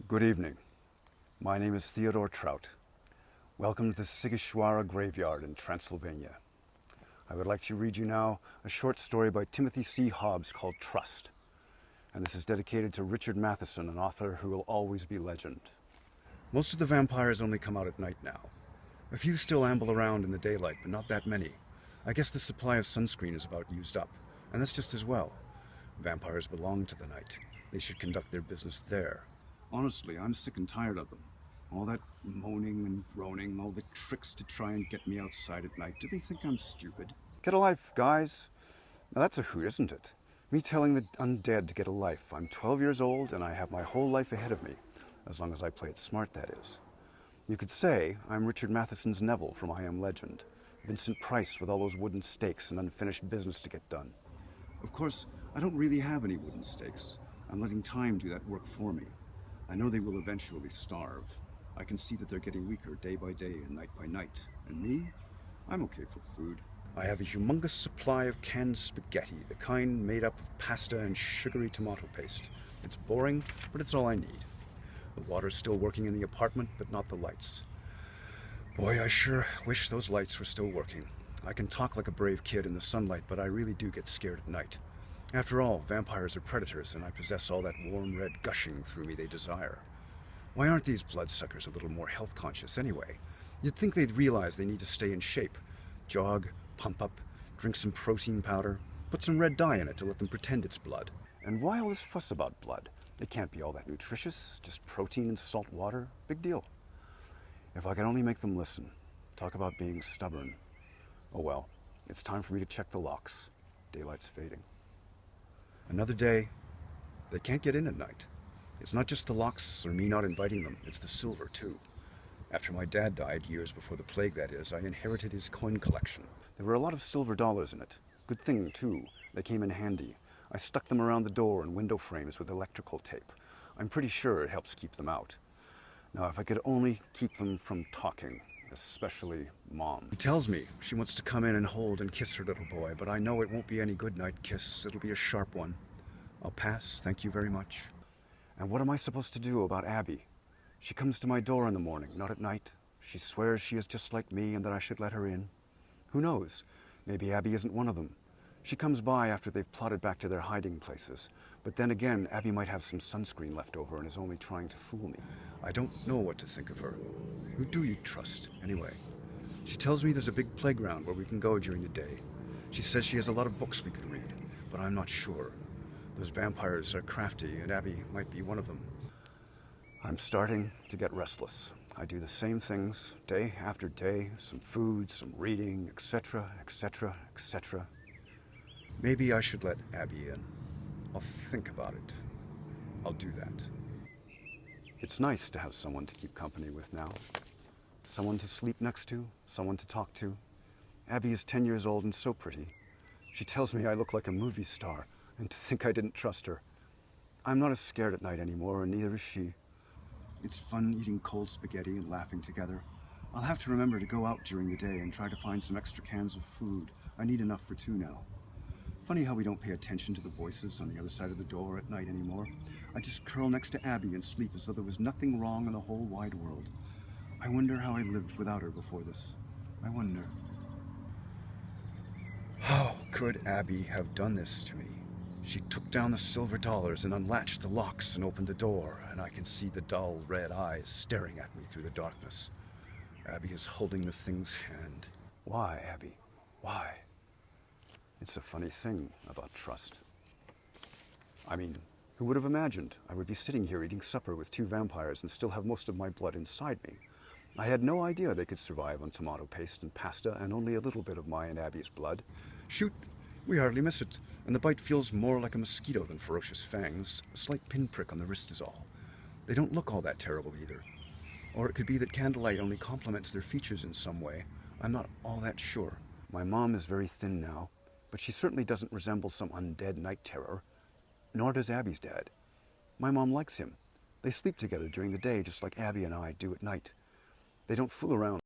Good evening. My name is Theodore Trout. Welcome to the Sigishwara graveyard in Transylvania. I would like to read you now a short story by Timothy C. Hobbs called Trust. And this is dedicated to Richard Matheson, an author who will always be legend. Most of the vampires only come out at night now. A few still amble around in the daylight, but not that many. I guess the supply of sunscreen is about used up, and that's just as well. Vampires belong to the night. They should conduct their business there. Honestly, I'm sick and tired of them. All that moaning and groaning, all the tricks to try and get me outside at night. Do they think I'm stupid? Get a life, guys. Now that's a hoot, isn't it? Me telling the undead to get a life. I'm 12 years old and I have my whole life ahead of me. As long as I play it smart, that is. You could say I'm Richard Matheson's Neville from I Am Legend. Vincent Price with all those wooden stakes and unfinished business to get done. Of course, I don't really have any wooden stakes. I'm letting time do that work for me. I know they will eventually starve. I can see that they're getting weaker day by day and night by night. And me? I'm okay for food. I have a humongous supply of canned spaghetti, the kind made up of pasta and sugary tomato paste. It's boring, but it's all I need. The water's still working in the apartment, but not the lights. Boy, I sure wish those lights were still working. I can talk like a brave kid in the sunlight, but I really do get scared at night. After all, vampires are predators, and I possess all that warm red gushing through me they desire. Why aren't these bloodsuckers a little more health conscious anyway? You'd think they'd realize they need to stay in shape. Jog, pump up, drink some protein powder, put some red dye in it to let them pretend it's blood. And why all this fuss about blood? It can't be all that nutritious, just protein and salt water. Big deal. If I could only make them listen. Talk about being stubborn. Oh well, it's time for me to check the locks. Daylight's fading. Another day. They can't get in at night. It's not just the locks or me not inviting them, it's the silver too. After my dad died, years before the plague that is, I inherited his coin collection. There were a lot of silver dollars in it. Good thing too, they came in handy. I stuck them around the door and window frames with electrical tape. I'm pretty sure it helps keep them out. Now if I could only keep them from talking, especially Mom. She tells me she wants to come in and hold and kiss her little boy, but I know it won't be any good night kiss, it'll be a sharp one. I'll pass, thank you very much. And what am I supposed to do about Abby? She comes to my door in the morning, not at night. She swears she is just like me and that I should let her in. Who knows? Maybe Abby isn't one of them. She comes by after they've plodded back to their hiding places. But then again, Abby might have some sunscreen left over and is only trying to fool me. I don't know what to think of her. Who do you trust, anyway? She tells me there's a big playground where we can go during the day. She says she has a lot of books we could read, but I'm not sure. Those vampires are crafty, and Abby might be one of them. I'm starting to get restless. I do the same things day after day, some food, some reading, etc., etc., etc. Maybe I should let Abby in. I'll think about it. I'll do that. It's nice to have someone to keep company with now. Someone to sleep next to, someone to talk to. Abby is 10 years old and so pretty. She tells me I look like a movie star, and to think I didn't trust her. I'm not as scared at night anymore, and neither is she. It's fun eating cold spaghetti and laughing together. I'll have to remember to go out during the day and try to find some extra cans of food. I need enough for 2 now. Funny how we don't pay attention to the voices on the other side of the door at night anymore. I just curl next to Abby and sleep as though there was nothing wrong in the whole wide world. I wonder how I lived without her before this. I wonder. How could Abby have done this to me? She took down the silver dollars and unlatched the locks and opened the door, and I can see the dull red eyes staring at me through the darkness. Abby is holding the thing's hand. Why, Abby? Why? It's a funny thing about trust. I mean, who would have imagined I would be sitting here eating supper with 2 vampires and still have most of my blood inside me? I had no idea they could survive on tomato paste and pasta and only a little bit of my and Abby's blood. Shoot, we hardly miss it, and the bite feels more like a mosquito than ferocious fangs. A slight pinprick on the wrist is all. They don't look all that terrible either. Or it could be that candlelight only complements their features in some way. I'm not all that sure. My mom is very thin now, but she certainly doesn't resemble some undead night terror. Nor does Abby's dad. My mom likes him. They sleep together during the day just like Abby and I do at night. They don't fool around